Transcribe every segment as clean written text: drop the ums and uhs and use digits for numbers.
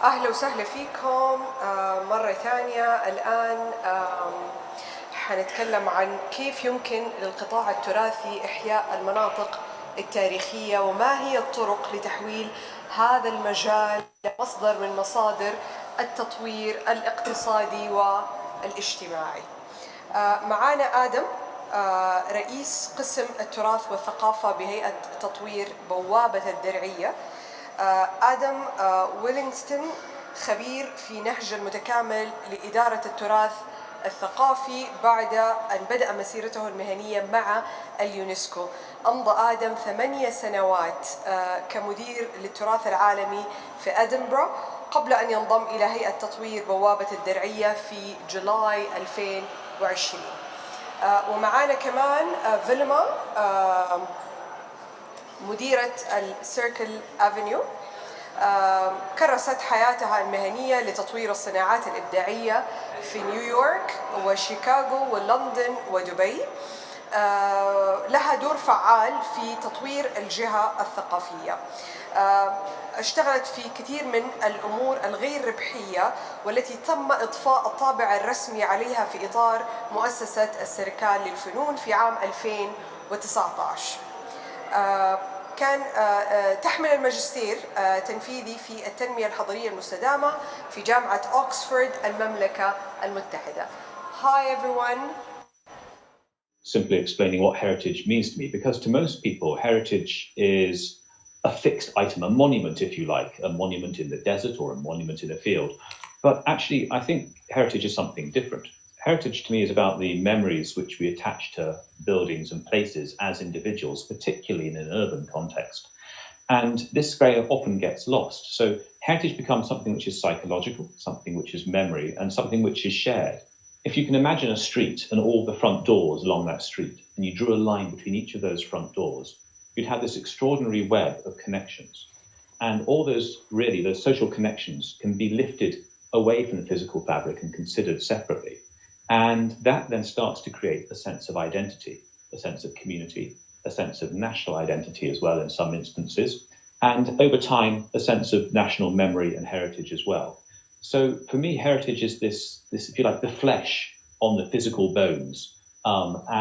أهلا وسهلا فيكم مرة ثانية. الآن حنتكلم عن كيف يمكن للقطاع التراثي إحياء المناطق التاريخية، وما هي الطرق لتحويل هذا المجال لمصدر من مصادر التطوير الاقتصادي والاجتماعي. معانا آدم رئيس قسم التراث والثقافة بهيئة تطوير بوابة الدرعية. آدم ويلينغستون خبير في نهج المتكامل لإدارة التراث الثقافي بعد أن بدأ مسيرته المهنية مع اليونسكو. أمضى آدم 8 سنوات كمدير للتراث العالمي في أدنبرا قبل أن ينضم إلى هيئة تطوير بوابة الدرعية في جولاي 2020. ومعانا كمان فيلما مديرة السيركل أفنيو، كرست حياتها المهنية لتطوير الصناعات الإبداعية في نيويورك وشيكاغو ولندن ودبي. لها دور فعال في تطوير الجهة الثقافية. اشتغلت في كثير من الأمور الغير ربحية والتي تم إضفاء الطابع الرسمي عليها في إطار مؤسسة السركال للفنون في عام 2019. كان تحمل الماجستير تنفيذي في التنمية الحضرية المستدامة في جامعة أوكسفورد المملكة المتحدة. Hi everyone. Simply explaining what heritage means to me, because to most people heritage is a fixed item, a monument if you like, a monument in the desert or a monument in a field. But actually I think heritage is something different. Heritage to me is about the memories which we attach to buildings and places as individuals, particularly in an urban context. And this very often gets lost. So heritage becomes something which is psychological, something which is memory, and something which is shared. If you can imagine a street and all the front doors along that street, and you drew a line between each of those front doors, you'd have this extraordinary web of connections. And all those social connections can be lifted away from the physical fabric and considered separately. And that then starts to create a sense of identity, a sense of community, a sense of national identity as well in some instances, and over time, a sense of national memory and heritage as well. So for me, heritage is this, if you like, the flesh on the physical bones.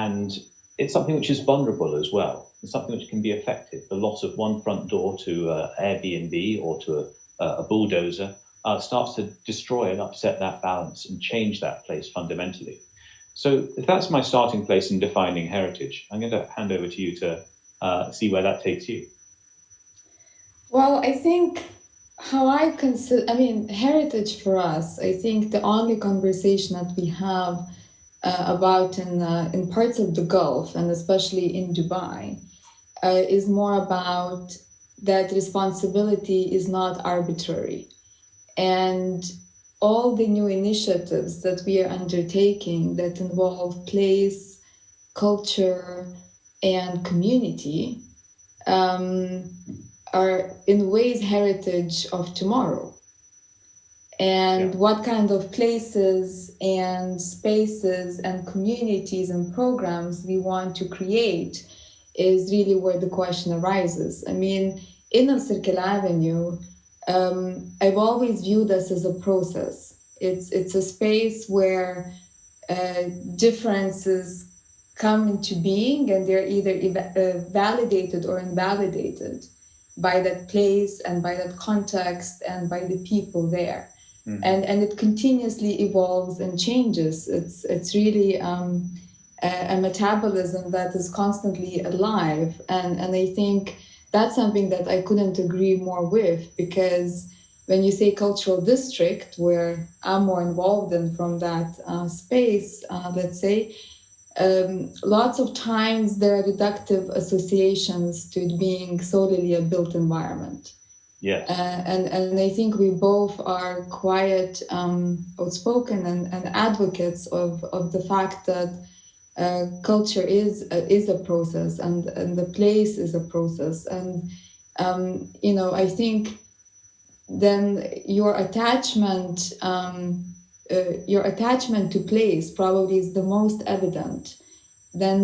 And it's something which is vulnerable as well. It's something which can be affected. The loss of one front door to Airbnb or to a bulldozer starts to destroy and upset that balance and change that place fundamentally. So if that's my starting place in defining heritage, I'm going to hand over to you to see where that takes you. Well, I think how I consider, heritage for us, I think the only conversation that we have about in parts of the Gulf and especially in Dubai is more about that responsibility is not arbitrary. And all the new initiatives that we are undertaking that involve place, culture, and community are in ways heritage of tomorrow. And what kind of places and spaces and communities and programs we want to create is really where the question arises. In a Circle Avenue, I've always viewed this as a process. It's a space where differences come into being and they're either validated or invalidated by that place and by that context and by the people there. Mm-hmm. And it continuously evolves and changes. It's really a metabolism that is constantly alive. And I think that's something that I couldn't agree more with, because when you say cultural district, where I'm more involved in from that space, let's say, lots of times there are reductive associations to it being solely a built environment. Yeah. And I think we both are quite outspoken and advocates of the fact that culture is a process and the place is a process. And, I think then your attachment to place probably is the most evident. Then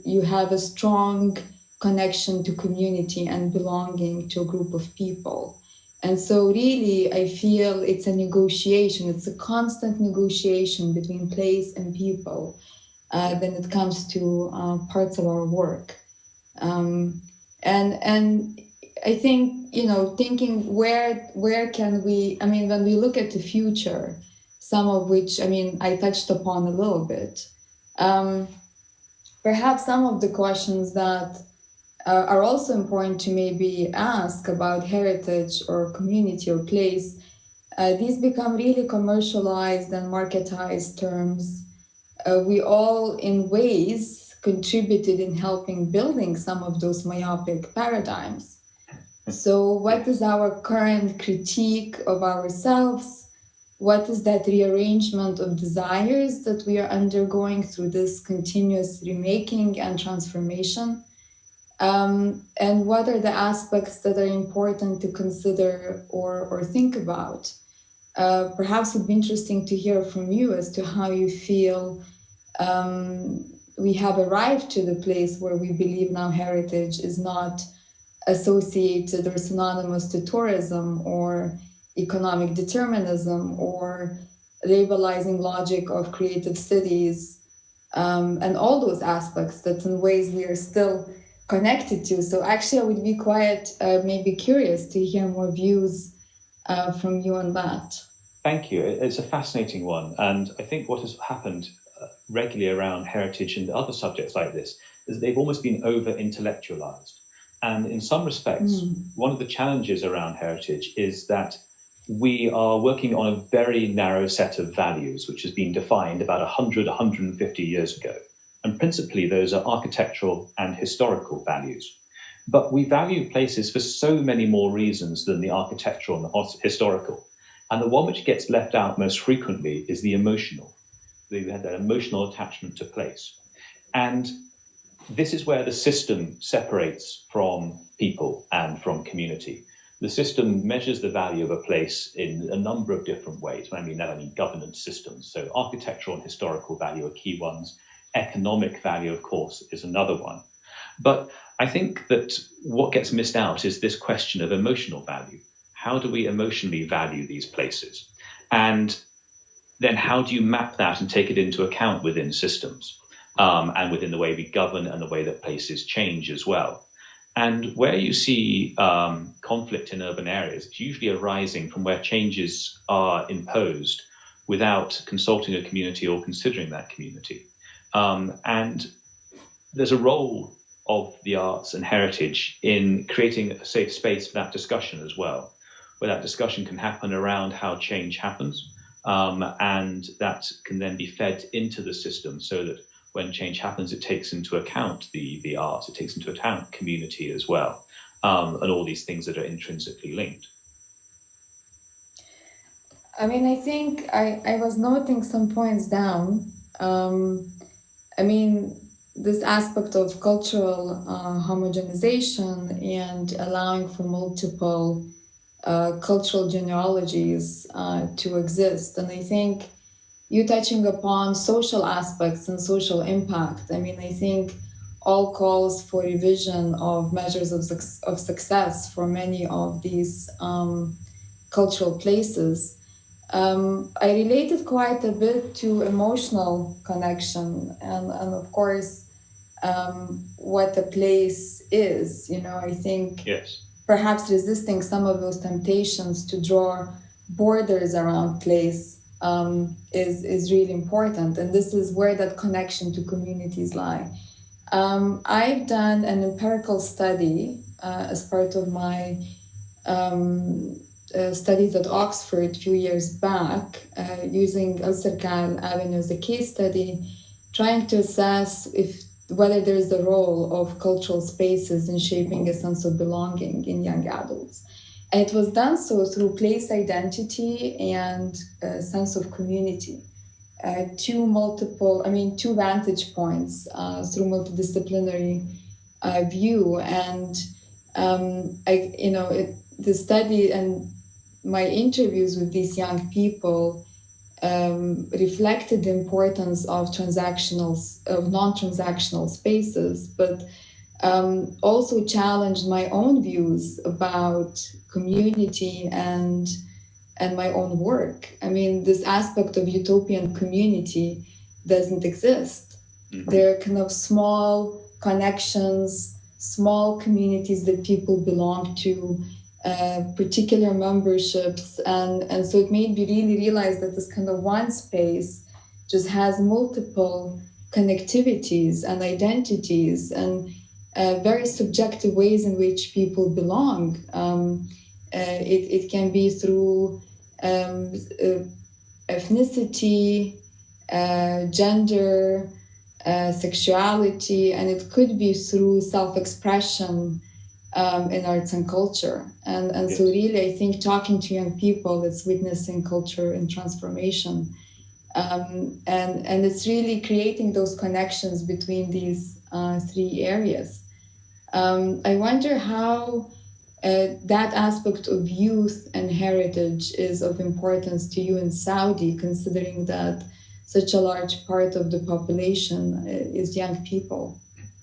you have a strong connection to community and belonging to a group of people. And so really, I feel it's a negotiation. It's a constant negotiation between place and people when it comes to parts of our work. And I think, thinking where can we, when we look at the future, some of which, I touched upon a little bit, perhaps some of the questions that are also important to maybe ask about heritage or community or place, these become really commercialized and marketized terms. We all, in ways, contributed in helping building some of those myopic paradigms. So what is our current critique of ourselves? What is that rearrangement of desires that we are undergoing through this continuous remaking and transformation? And what are the aspects that are important to consider or think about? Perhaps it would be interesting to hear from you as to how you feel we have arrived to the place where we believe now heritage is not associated or synonymous to tourism or economic determinism or labelizing logic of creative cities, and all those aspects that in ways we are still connected to. So actually I would be quite maybe curious to hear more views from you on that. Thank you. It's a fascinating one. And I think what has happened regularly around heritage and other subjects like this is they've almost been over-intellectualized. And in some respects, one of the challenges around heritage is that we are working on a very narrow set of values, which has been defined about 100, 150 years ago. And principally, those are architectural and historical values. But we value places for so many more reasons than the architectural and the historical. And the one which gets left out most frequently is the emotional. We have that emotional attachment to place. And this is where the system separates from people and from community. The system measures the value of a place in a number of different ways. When I mean that, I mean governance systems. So architectural and historical value are key ones. Economic value, of course, is another one. But I think that what gets missed out is this question of emotional value. How do we emotionally value these places? And then how do you map that and take it into account within systems and within the way we govern and the way that places change as well? And where you see conflict in urban areas, it's usually arising from where changes are imposed without consulting a community or considering that community. And there's a role of the arts and heritage in creating a safe space for that discussion as well, where that discussion can happen around how change happens. And that can then be fed into the system so that when change happens, it takes into account the arts, it takes into account community as well, and all these things that are intrinsically linked. I mean, I think I was noting some points down. I mean, this aspect of cultural homogenization and allowing for multiple cultural genealogies to exist. And I think you touching upon social aspects and social impact. I mean, I think all calls for revision of measures of success for many of these cultural places. I related quite a bit to emotional connection and of course, what a place is. I think yes. Perhaps resisting some of those temptations to draw borders around place is really important. And this is where that connection to communities lie. I've done an empirical study as part of my studies at Oxford a few years back, using El Cercal Avenue as a case study, trying to assess whether there is a role of cultural spaces in shaping a sense of belonging in young adults. And it was done so through place identity and a sense of community. Two vantage points through multidisciplinary view. And the study and my interviews with these young people reflected the importance of non-transactional spaces, but also challenged my own views about community and my own work. I mean, this aspect of utopian community doesn't exist. Mm-hmm. There are kind of small connections, small communities that people belong to, particular memberships. And so it made me really realize that this kind of one space just has multiple connectivities and identities and very subjective ways in which people belong. It can be through ethnicity, gender, sexuality, and it could be through self-expression in arts and culture. And so really, I think talking to young people is witnessing culture in transformation. And it's really creating those connections between these three areas. I wonder how that aspect of youth and heritage is of importance to you in Saudi, considering that such a large part of the population is young people.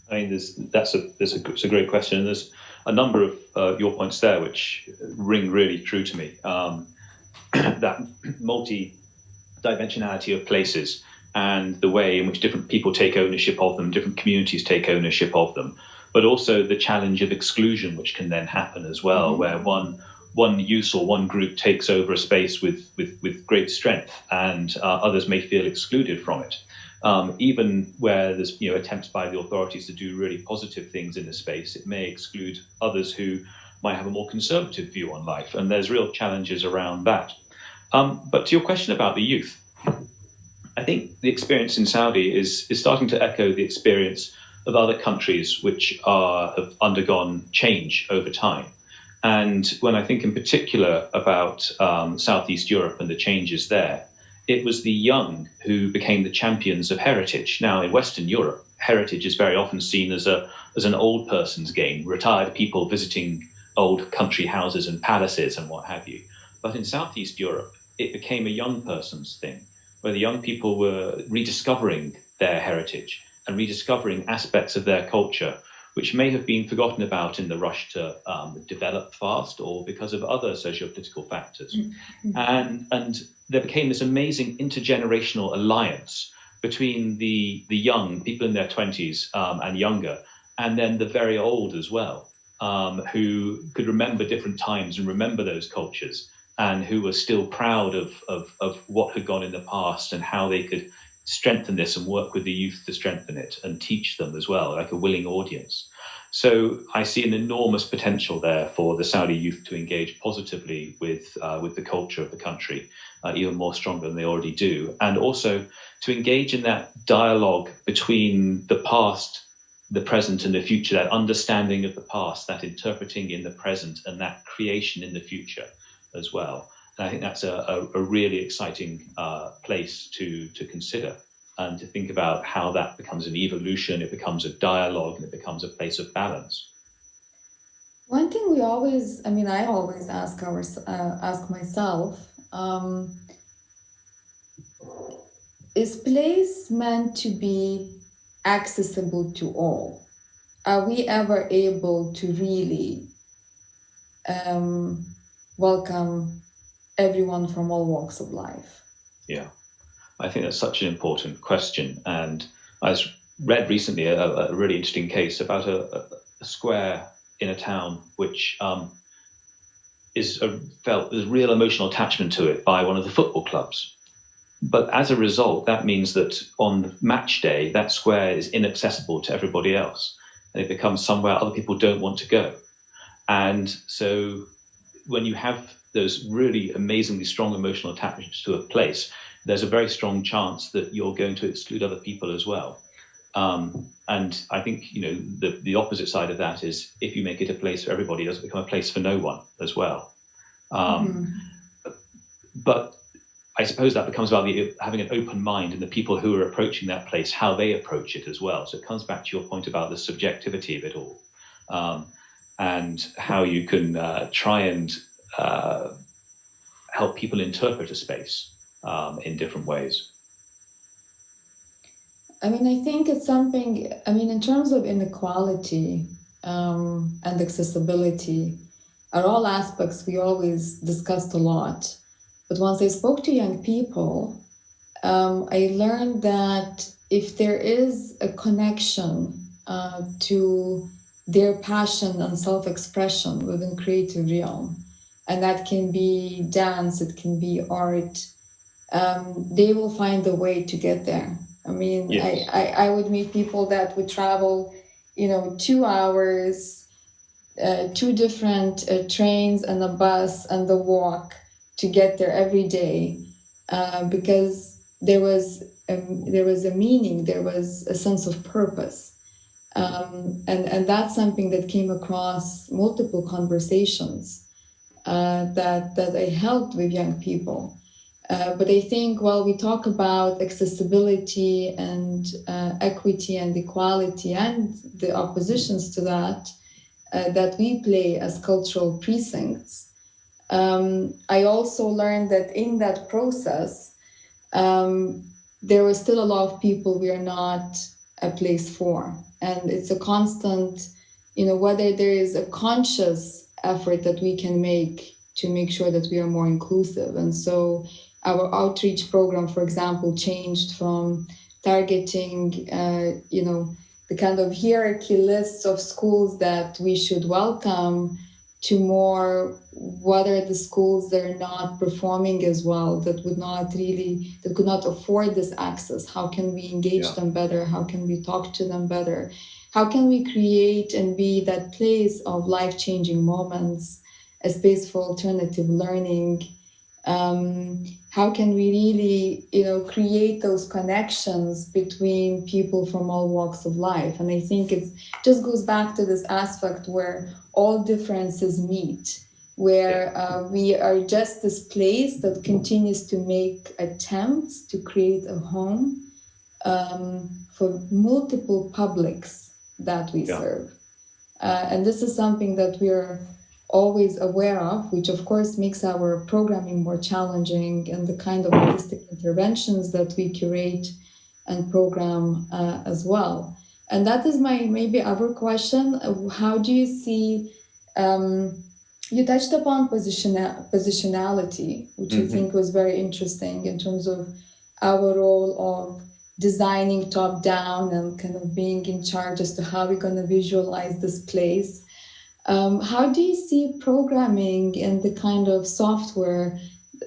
I mean, that's a great question. And there's a number of your points there which ring really true to me. That multi-dimensionality of places and the way in which different people take ownership of them, different communities take ownership of them, but also the challenge of exclusion, which can then happen as well, mm-hmm. where one use or one group takes over a space with great strength, and others may feel excluded from it. Even where there's attempts by the authorities to do really positive things in the space, it may exclude others who might have a more conservative view on life, and there's real challenges around that. But to your question about the youth, I think the experience in Saudi is starting to echo the experience of other countries which have undergone change over time. And when I think in particular about Southeast Europe and the changes there, it was the young who became the champions of heritage. Now, in Western Europe, heritage is very often seen as an old person's game, retired people visiting old country houses and palaces and what have you. But in Southeast Europe, it became a young person's thing, where the young people were rediscovering their heritage and rediscovering aspects of their culture, which may have been forgotten about in the rush to develop fast or because of other socio-political factors. Mm-hmm. And there became this amazing intergenerational alliance between the young, people in their 20s and younger, and then the very old as well, who could remember different times and remember those cultures, and who were still proud of what had gone in the past and how they could strengthen this and work with the youth to strengthen it and teach them as well, like a willing audience. So I see an enormous potential there for the Saudi youth to engage positively with the culture of the country, even more stronger than they already do, and also to engage in that dialogue between the past, the present and the future, that understanding of the past, that interpreting in the present and that creation in the future as well. And I think that's a really exciting place to consider and to think about how that becomes an evolution, it becomes a dialogue, and it becomes a place of balance. One thing I always ask myself, is place meant to be accessible to all? Are we ever able to really welcome everyone from all walks of life? Yeah, I think that's such an important question. And I read recently a really interesting case about a square in a town which felt there's real emotional attachment to it by one of the football clubs. But as a result, that means that on match day, that square is inaccessible to everybody else, and it becomes somewhere other people don't want to go. And so when you have those really amazingly strong emotional attachments to a place, there's a very strong chance that you're going to exclude other people as well. And I think, the opposite side of that is if you make it a place for everybody, it doesn't become a place for no one as well. But I suppose that becomes about having an open mind and the people who are approaching that place, how they approach it as well. So it comes back to your point about the subjectivity of it all, and how you can try and help people interpret a space in different ways. I mean, I think it's something, I mean, in terms of inequality and accessibility, are all aspects we always discussed a lot. But once I spoke to young people, I learned that if there is a connection to their passion and self-expression within creative realm, and that can be dance, it can be art, they will find a way to get there. I mean, yes. I would meet people that would travel, 2 hours, 2 different trains and a bus and the walk to get there every day, because there was a meaning, there was a sense of purpose. And that's something that came across multiple conversations that I held with young people. But I think while we talk about accessibility and equity and equality and the oppositions to that, that we play as cultural precincts, I also learned that in that process, there were still a lot of people we are not a place for. And it's a constant, whether there is a conscious effort that we can make to make sure that we are more inclusive. And so our outreach program, for example, changed from targeting, the kind of hierarchy lists of schools that we should welcome to more, what are the schools that are not performing as well, that could not afford this access? How can we engage them better? How can we talk to them better? How can we create and be that place of life-changing moments, a space for alternative learning? How can we really, create those connections between people from all walks of life? And I think it just goes back to this aspect where all differences meet, where we are just this place that continues to make attempts to create a home for multiple publics that we serve. And this is something that we're always aware of, which of course makes our programming more challenging, and the kind of holistic interventions that we curate and program as well. And that is my maybe other question. How do you see, you touched upon positionality, which I think was very interesting in terms of our role of designing top down and kind of being in charge as to how we're going to visualize this place. How do you see programming and the kind of software,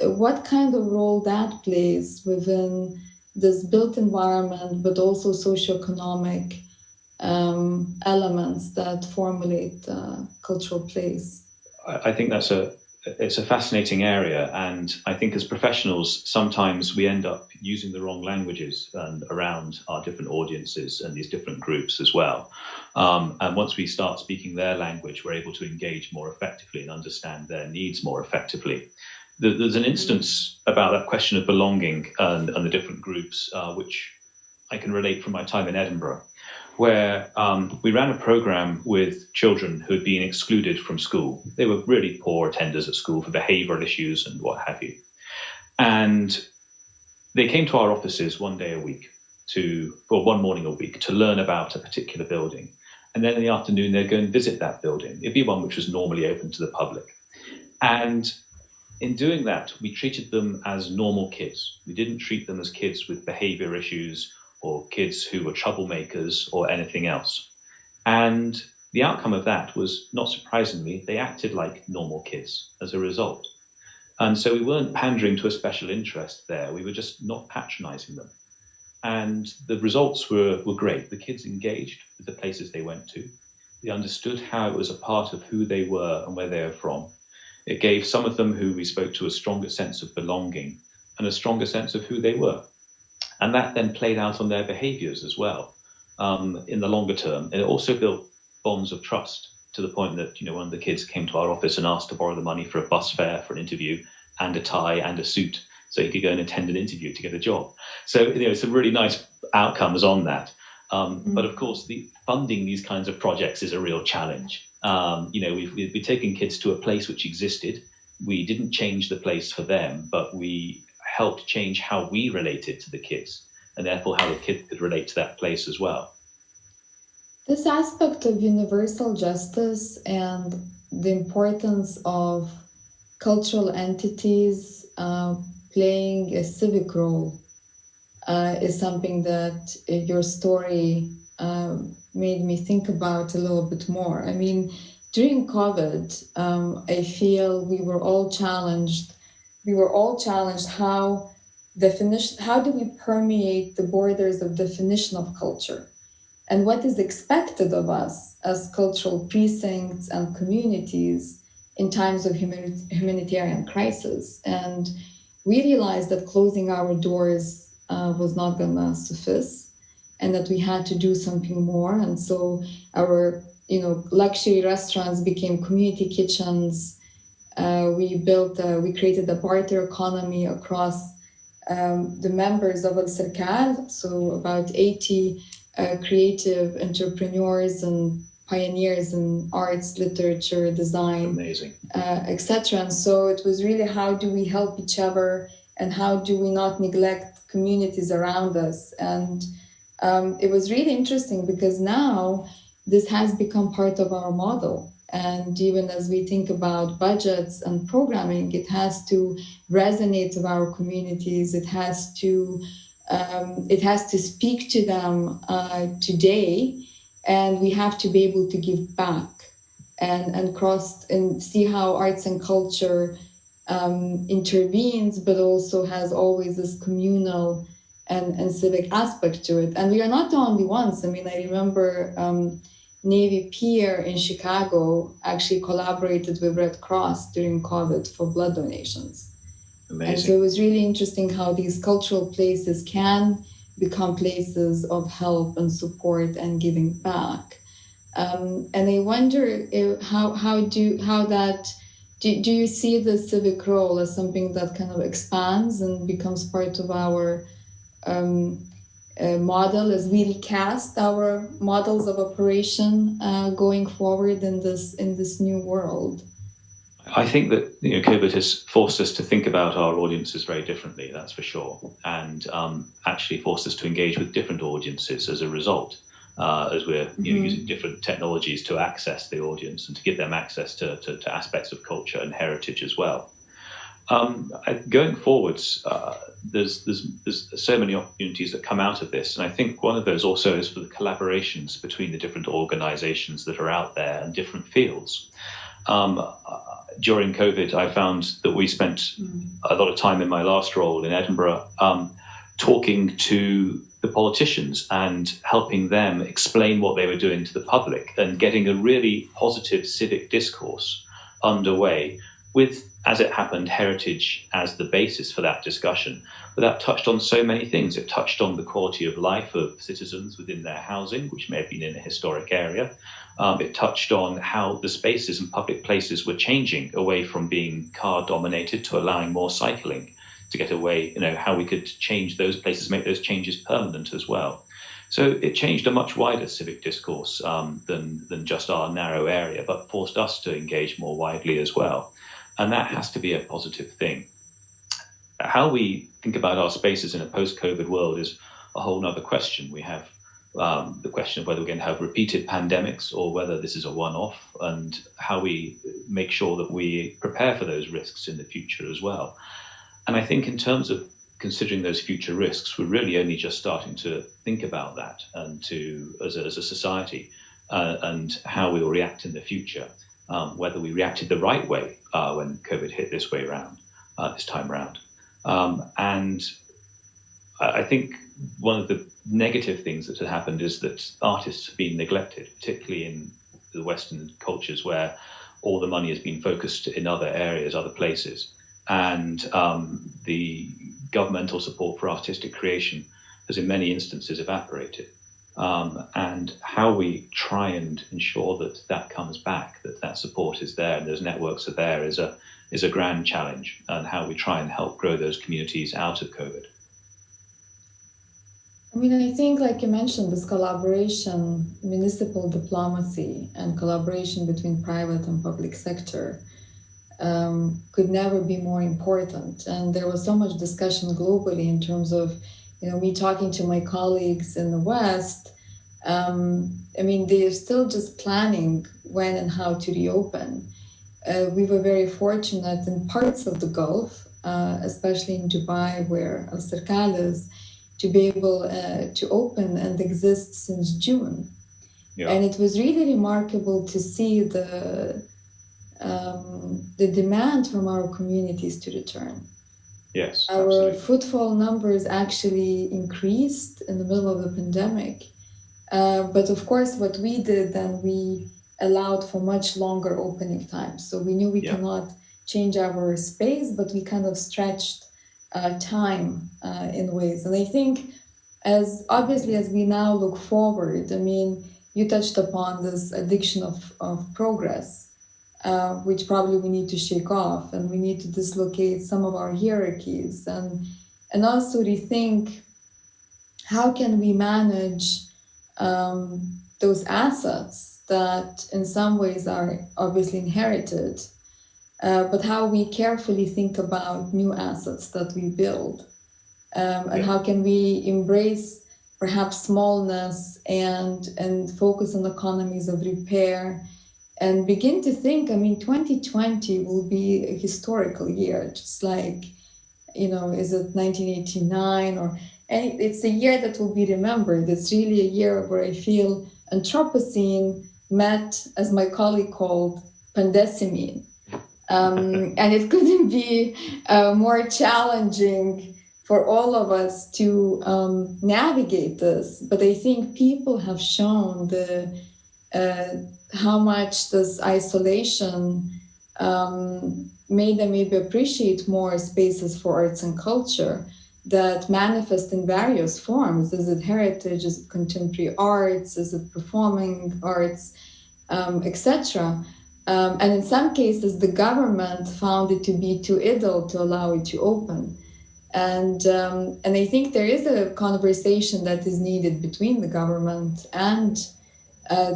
what kind of role that plays within this built environment, but also socioeconomic elements that formulate cultural place? I think it's a fascinating area, and I think as professionals sometimes we end up using the wrong languages and around our different audiences and these different groups as well. And once we start speaking their language, we're able to engage more effectively and understand their needs more effectively. There's an instance about that question of belonging and the different groups, which I can relate from my time in Edinburgh, where we ran a program with children who had been excluded from school. They were really poor attenders at school for behavioral issues and what have you. And they came to our offices one morning a week to learn about a particular building. And then in the afternoon, they'd go and visit that building. It'd be one which was normally open to the public. And in doing that, we treated them as normal kids. We didn't treat them as kids with behavior issues or kids who were troublemakers or anything else. And the outcome of that was, not surprisingly, they acted like normal kids as a result. And so we weren't pandering to a special interest there. We were just not patronizing them. And the results were great. The kids engaged with the places they went to. They understood how it was a part of who they were and where they were from. It gave some of them who we spoke to a stronger sense of belonging and a stronger sense of who they were. And that then played out on their behaviors as well in the longer term. And it also built bonds of trust to the point that, one of the kids came to our office and asked to borrow the money for a bus fare for an interview and a tie and a suit so he could go and attend an interview to get a job. So, some really nice outcomes on that. But of course, funding these kinds of projects is a real challenge. We've taken kids to a place which existed. We didn't change the place for them, but we helped change how we related to the kids. and therefore how the kids could relate to that place as well. This aspect of universal justice and the importance of cultural entities playing a civic role is something that your story made me think about a little bit more. I mean, during COVID, I feel we were all challenged. How do we permeate the borders of definition of culture, and what is expected of us as cultural precincts and communities in times of humanitarian crisis. And we realized that closing our doors was not gonna suffice, and that we had to do something more. And so our luxury restaurants became community kitchens. We created a barter economy across the members of Al-Sirkal, so about 80 creative entrepreneurs and pioneers in arts, literature, design, amazing, etc. And so it was really, how do we help each other, and how do we not neglect communities around us? And it was really interesting because now this has become part of our model. And even as we think about budgets and programming, it has to resonate with our communities. It has to speak to them today, and we have to be able to give back and see how arts and culture intervenes, but also has always this communal and civic aspect to it. And we are not the only ones. I mean, I remember Navy Pier in Chicago actually collaborated with Red Cross during COVID for blood donations. Amazing. And so it was really interesting how these cultural places can become places of help and support and giving back. And I wonder do you see the civic role as something that kind of expands and becomes part of our model as we recast our models of operation going forward in this new world? I think that COVID has forced us to think about our audiences very differently, that's for sure, and actually forced us to engage with different audiences as a result, as we're using different technologies to access the audience and to give them access to aspects of culture and heritage as well. Going forwards, there's so many opportunities that come out of this, and I think one of those also is for the collaborations between the different organizations that are out there and different fields. During COVID, I found that we spent a lot of time in my last role in Edinburgh talking to the politicians and helping them explain what they were doing to the public and getting a really positive civic discourse underway with, as it happened, heritage as the basis for that discussion. But that touched on so many things. It touched on the quality of life of citizens within their housing, which may have been in a historic area. It touched on how the spaces and public places were changing away from being car-dominated to allowing more cycling, to get away, how we could change those places, make those changes permanent as well. So it changed a much wider civic discourse than just our narrow area, but forced us to engage more widely as well. And that has to be a positive thing. How we think about our spaces in a post-COVID world is a whole nother question. We have the question of whether we're going to have repeated pandemics or whether this is a one-off, and how we make sure that we prepare for those risks in the future as well. And I think in terms of considering those future risks, we're really only just starting to think about that and as a society and how we will react in the future, whether we reacted the right way when COVID hit this time round. And I think one of the negative things that had happened is that artists have been neglected, particularly in the Western cultures where all the money has been focused in other areas, other places. And the governmental support for artistic creation has in many instances evaporated. And how we try and ensure that comes back, that support is there and those networks are there is a grand challenge, and how we try and help grow those communities out of COVID. I mean, I think, like you mentioned, this collaboration, municipal diplomacy and collaboration between private and public sector could never be more important. And there was so much discussion globally in terms of, me talking to my colleagues in the West, they're still just planning when and how to reopen. We were very fortunate in parts of the Gulf, especially in Dubai, where Al-Sirkal is, to be able to open and exist since June. Yeah. And it was really remarkable to see the demand from our communities to return. Yes, our absolutely. footfall numbers actually increased in the middle of the pandemic. But of course, what we did then, we allowed for much longer opening times. So we knew we cannot change our space, but we kind of stretched time in ways. And I think as we now look forward, you touched upon this addiction of progress, which probably we need to shake off, and we need to dislocate some of our hierarchies and also rethink how can we manage those assets that in some ways are obviously inherited, but how we carefully think about new assets that we build, and how can we embrace perhaps smallness and focus on economies of repair and begin to think, 2020 will be a historical year, just like, is it 1989 or it's a year that will be remembered. It's really a year where I feel Anthropocene met, as my colleague called, Pandecimine. And it couldn't be more challenging for all of us to navigate this. But I think people have shown how much this isolation made them maybe appreciate more spaces for arts and culture that manifest in various forms. Is it heritage? Is it contemporary arts? Is it performing arts, etc.? And in some cases, the government found it to be too idle to allow it to open. And I think there is a conversation that is needed between the government and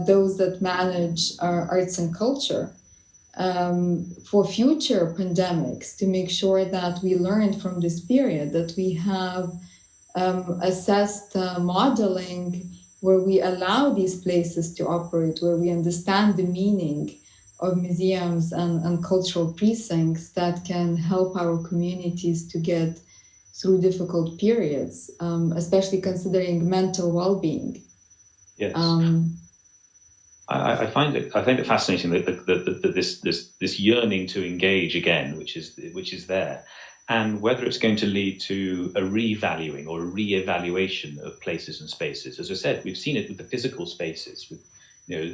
those that manage our arts and culture for future pandemics, to make sure that we learned from this period, that we have assessed modeling where we allow these places to operate, where we understand the meaning of museums and cultural precincts that can help our communities to get through difficult periods, especially considering mental well-being. Yes. I find it fascinating that this yearning to engage again, which is there, and whether it's going to lead to a revaluing or a re-evaluation of places and spaces. As I said, we've seen it with the physical spaces, with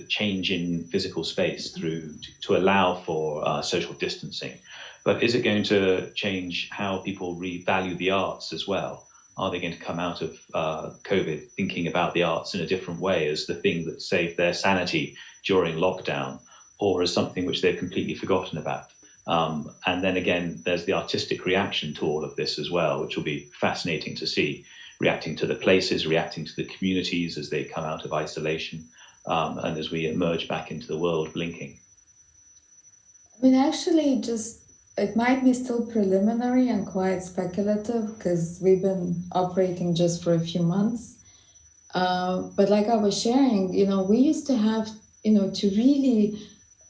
change in physical space to allow for social distancing. But is it going to change how people revalue the arts as well? Are they going to come out of COVID thinking about the arts in a different way as the thing that saved their sanity during lockdown, or as something which they've completely forgotten about? And then again, there's the artistic reaction to all of this as well, which will be fascinating to see, reacting to the places, reacting to the communities as they come out of isolation, and as we emerge back into the world blinking. Actually, it might be still preliminary and quite speculative because we've been operating just for a few months. But like I was sharing, we used to have, to really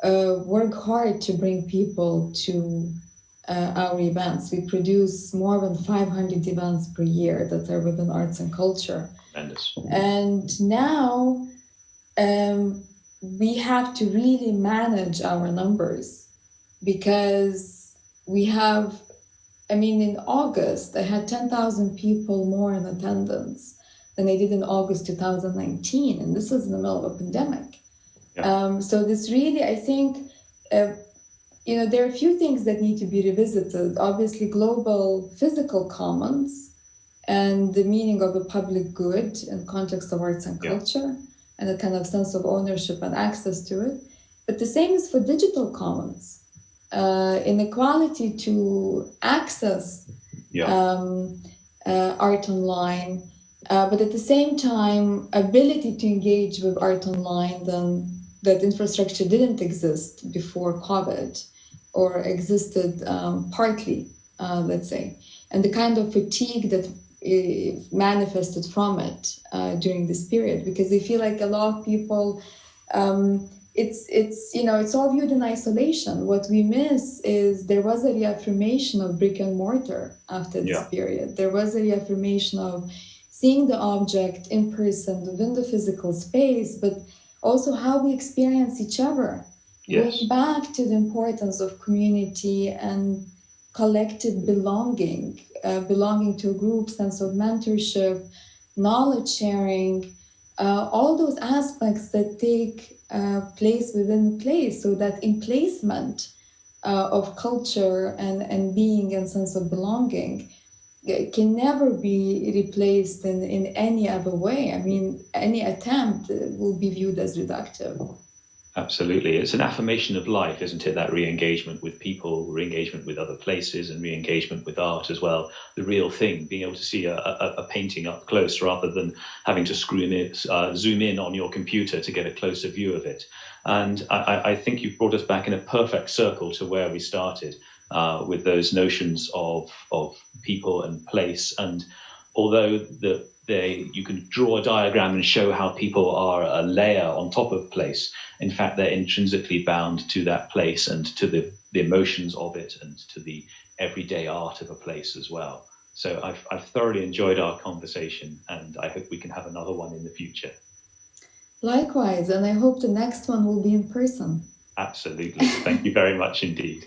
work hard to bring people to our events. We produce more than 500 events per year that are within arts and culture. Tremendous. And now we have to really manage our numbers, because we have, in August, I had 10,000 people more in attendance than I did in August 2019. And this was in the middle of a pandemic. Yeah. So this really, I think, there are a few things that need to be revisited. Obviously, global physical commons and the meaning of a public good in context of arts and culture, and a kind of sense of ownership and access to it. But the same is for digital commons. Inequality to access art online, but at the same time, ability to engage with art online, then that infrastructure didn't exist before COVID, or existed partly, let's say. And the kind of fatigue that manifested from it during this period, because I feel like a lot of people, it's all viewed in isolation. What we miss is there was a reaffirmation of brick and mortar after this period. There was a reaffirmation of seeing the object in person within the physical space, but also how we experience each other. Going back to the importance of community and collective belonging, belonging to a group, sense of mentorship, knowledge sharing, all those aspects that take place within place, so that emplacement of culture and being and sense of belonging can never be replaced in any other way. I mean, any attempt will be viewed as reductive. Absolutely. It's an affirmation of life, isn't it? That re-engagement with people, re-engagement with other places, and re-engagement with art as well. The real thing, being able to see a painting up close rather than having to zoom in on your computer to get a closer view of it. And I think you've brought us back in a perfect circle to where we started with those notions of people and place. And although you can draw a diagram and show how people are a layer on top of place, in fact, they're intrinsically bound to that place and to the emotions of it and to the everyday art of a place as well. So I've thoroughly enjoyed our conversation, and I hope we can have another one in the future. Likewise, and I hope the next one will be in person. Absolutely. Thank you very much indeed.